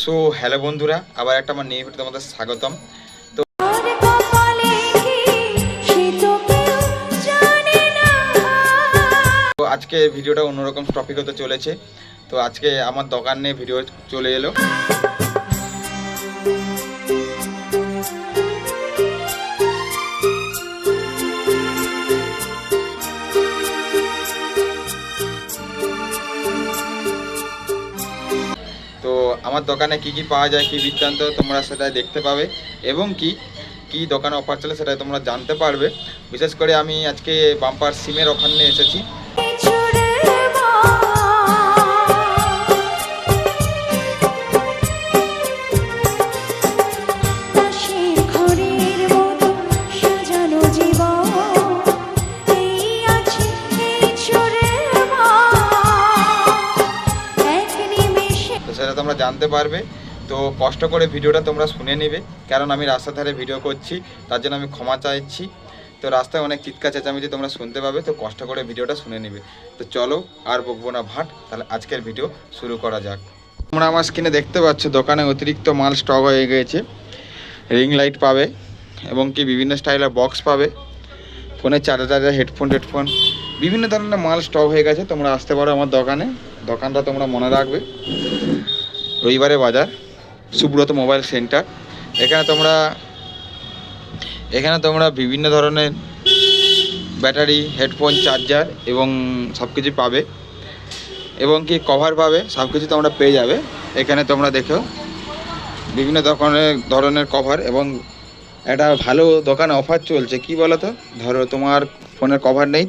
So hello বন্ধুরা, আবার একটা আমার নিয়ে ভিডিও তোমাদের স্বাগতম। তো আজকে ভিডিওটা অন্যরকম টপিক হতে চলেছে। তো আজকে আমার দোকান নিয়ে ভিডিও চলে এলো। তো আমার দোকানে কি কি পাওয়া যায়, কি বৃত্তান্ত, তোমরা সেটাই দেখতে পাবে এবং কি দোকানে অফার চলে সেটাই তোমরা জানতে পারবে। বিশেষ করে আমি আজকে বাম্পার সিমের অফার নিয়ে এসেছি। সেটা তোমরা জানতে পারবে। তো কষ্ট করে ভিডিওটা তোমরা শুনে নেবে, কারণ আমি রাস্তার ধারে ভিডিও করছি, তার জন্য আমি ক্ষমা চাইছি। তো রাস্তায় অনেক চিৎকার চেঁচামেচি তোমরা শুনতে পাবে, তো কষ্ট করে ভিডিওটা শুনে নেবে। তো চলো আর বকবো না ভাট, তাহলে আজকের ভিডিও শুরু করা যাক। তোমরা আমার স্ক্রিনে দেখতে পাচ্ছ দোকানে অতিরিক্ত মাল স্টক হয়ে গিয়েছে। রিং লাইট পাবে এবং কি বিভিন্ন স্টাইলের বক্স পাবে, ফোনের চার্জার, হেডফোন বিভিন্ন ধরনের মাল স্টক হয়ে গেছে। তোমরা আসতে পারো আমার দোকানে। দোকানটা তোমরা মনে রাখবে, রবিবারে বাজার, সুব্রত মোবাইল সেন্টার। এখানে তোমরা বিভিন্ন ধরনের ব্যাটারি, হেডফোন, চার্জার এবং সব কিছু পাবে এবং কি কভার পাবে, সব কিছু তোমরা পেয়ে যাবে এখানে। তোমরা দেখো বিভিন্ন ধরনের কভার এবং একটা ভালো দোকানে অফার চলছে। কি বলো তো, ধরো তোমার ফোনের কভার নেই,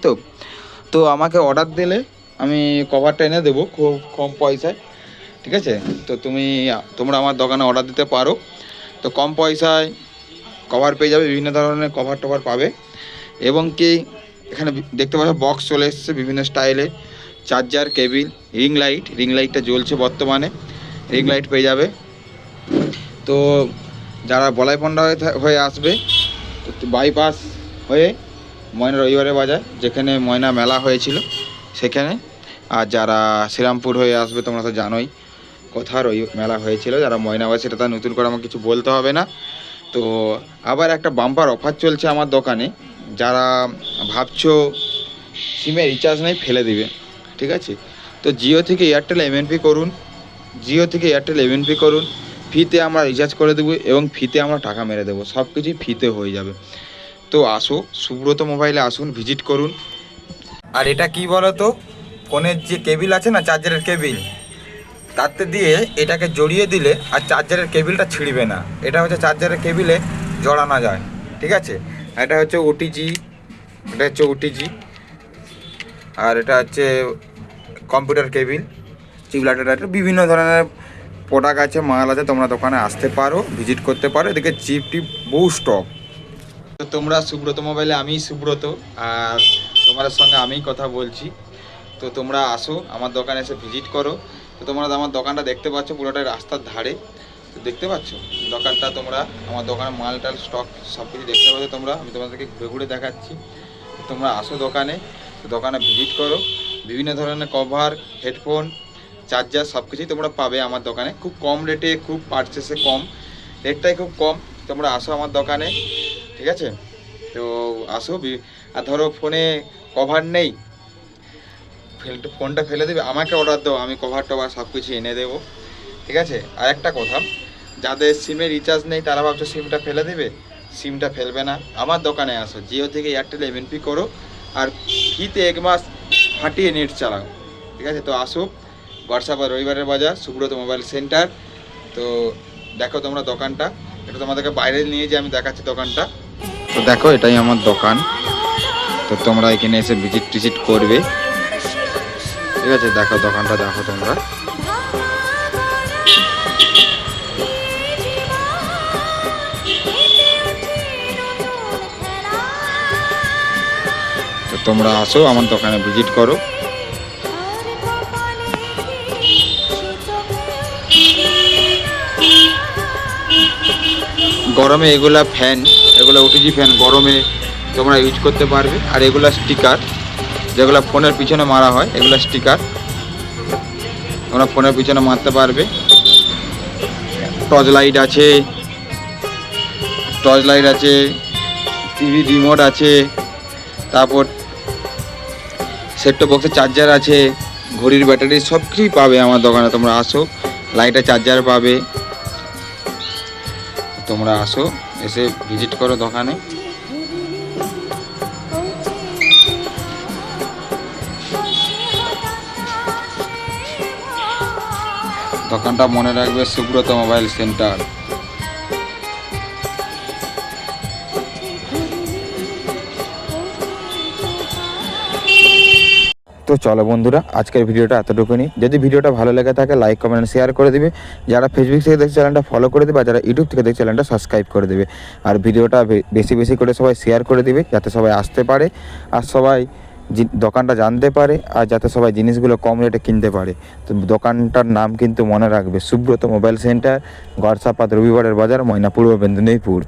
তো আমাকে অর্ডার দিলে আমি কভারটা এনে দেবো খুব কম পয়সায়, ঠিক আছে? তো তোমরা আমার দোকানে অর্ডার দিতে পারো, তো কম পয়সায় কভার পেয়ে যাবে, বিভিন্ন ধরনের কভার পাবে এবং কি এখানে দেখতে পাচ্ছ বক্স চলে এসছে বিভিন্ন স্টাইলে, চার্জার, কেবিল, রিং লাইটটা জ্বলছে বর্তমানে, রিং লাইট পেয়ে যাবে। তো যারা বলাইপন্ডা হয়ে আসবে, বাইপাস হয়ে ময়না রবিবারে বাজার, যেখানে ময়না মেলা হয়েছিল সেখানে, আর যারা শ্রীরামপুর হয়ে আসবে তোমরা তো জানোই কোথার ওই মেলা হয়েছিল। যারা ময়না বাজার, সেটা তার নতুন করে আমাকে কিছু বলতে হবে না। তো আবার একটা বাম্পার অফার চলছে আমার দোকানে। যারা ভাবছো সিমে রিচার্জ নেই, ফেলে দিবে, ঠিক আছে? তো জিও থেকে এয়ারটেল এমএনপি করুন, ফ্রিতে আমরা রিচার্জ করে দেবো এবং ফ্রিতে আমরা টাকা মেরে দেবো, সব কিছুই ফ্রিতে হয়ে যাবে। তো আসো, সুব্রত মোবাইলে আসুন, ভিজিট করুন। আর এটা কি বলো তো, ফোনের যে কেবিল আছে না, চার্জারের কেবিল, তাতে দিয়ে এটাকে জড়িয়ে দিলে আর চার্জারের কেবিলটা ছিঁড়বে না। এটা হচ্ছে চার্জারের কেবিলে জড়ানো যায়, ঠিক আছে? এটা হচ্ছে ওটিজি, আর এটা হচ্ছে কম্পিউটার কেবিল, চিপলাইটার, বিভিন্ন ধরনের প্রোডাক্ট আছে, মাল আছে। তোমরা দোকানে আসতে পারো, ভিজিট করতে পারো। এদিকে চিপ বহু স্টক। তো তোমরা সুব্রত মোবাইলে, আমি সুব্রত, আর তোমাদের সঙ্গে আমিই কথা বলছি। তো তোমরা আসো আমার দোকানে, এসে ভিজিট করো। তো তোমরা আমার দোকানটা দেখতে পাচ্ছ পুরোটাই রাস্তার ধারে। তো দেখতে পাচ্ছ দোকানটা, তোমরা আমার দোকানে মালটাল স্টক সব কিছু দেখতে পাচ্ছ তোমরা। আমি তোমাদেরকে ঘুরে দেখাচ্ছি। তোমরা আসো দোকানে, তো দোকানে ভিজিট করো। বিভিন্ন ধরনের কভার, হেডফোন, চার্জার সব কিছুই তোমরা পাবে আমার দোকানে, খুব কম রেটে, খুব পারচেসে কম, রেটটাই খুব কম। তোমরা আসো আমার দোকানে, ঠিক আছে? তো আসো। আর ধরো ফোনে কভার নেই, ফোনটা ফেলে দেবে, আমাকে অর্ডার দাও, আমি কভার টভার সব কিছু এনে দেবো, ঠিক আছে? আর একটা কথা, যাদের সিমে রিচার্জ নেই তারা ভাবছো সিমটা ফেলে দেবে, সিমটা ফেলবে না। আমার দোকানে আসো, জিও থেকে এয়ারটেল এমএনপি করো আর ফ্রিতে 1 মাস ফাটিয়ে নেট চালাও, ঠিক আছে? তো আসো হোয়াটসঅ্যাপ রবিবারের বাজার, সুব্রত মোবাইল সেন্টার। তো দেখো তোমরা দোকানটা, এটা তোমাদেরকে বাইরে নিয়ে যে আমি দেখাচ্ছি দোকানটা। তো দেখো এটাই আমার দোকান। তো তোমরা এখানে এসে ভিজিট করবে ঠিক আছে, দেখো দোকানটা দেখো তোমরা। তো তোমরা আসো আমার দোকানে ভিজিট করো। গরমে এগুলা ফ্যান, এগুলো ওটিজি ফ্যান গরমে তোমরা ইউজ করতে পারবে। আর এগুলা স্টিকার, যেগুলো ফোনের পিছনে মারা হয়, এগুলো স্টিকার তোমরা ফোনের পিছনে মারতে পারবে। টর্চ লাইট আছে, টিভি রিমোট আছে, তারপর সেট টপ বক্সের চার্জার আছে, ঘড়ির ব্যাটারি, সব কিছুই পাবে আমার দোকানে। তোমরা আসো, লাইটের চার্জার পাবে। তোমরা আসো, এসে ভিজিট করো দোকানে। দোকানটা মনে রাখবে, সুব্রত মোবাইল সেন্টার। তো চলো বন্ধুরা, আজকের ভিডিওটা এতটুকুনি। যদি ভিডিওটা ভালো লেগে থাকে লাইক কমেন্ট শেয়ার করে দিবে। যারা ফেসবুক থেকে দেখছে চ্যানেলটা ফলো করে দেবে, আর যারা ইউটিউব থেকে দেখছে চ্যানেলটা সাবস্ক্রাইব করে দেবে। আর ভিডিওটা বেশি বেশি করে সবাই শেয়ার করে দিবে, যাতে সবাই আসতে পারে আর সবাই দোকানটা জানতে পারে, আর যাতে সবাই জিনিসগুলো কম রেটে কিনতে পারে। তো দোকানটার নাম কিন্তু মনে রাখবে, সুব্রত মোবাইল সেন্টার, গড়সাপাত, রবিবারের বাজার, ময়নাপুর ও মেদিনীপুর।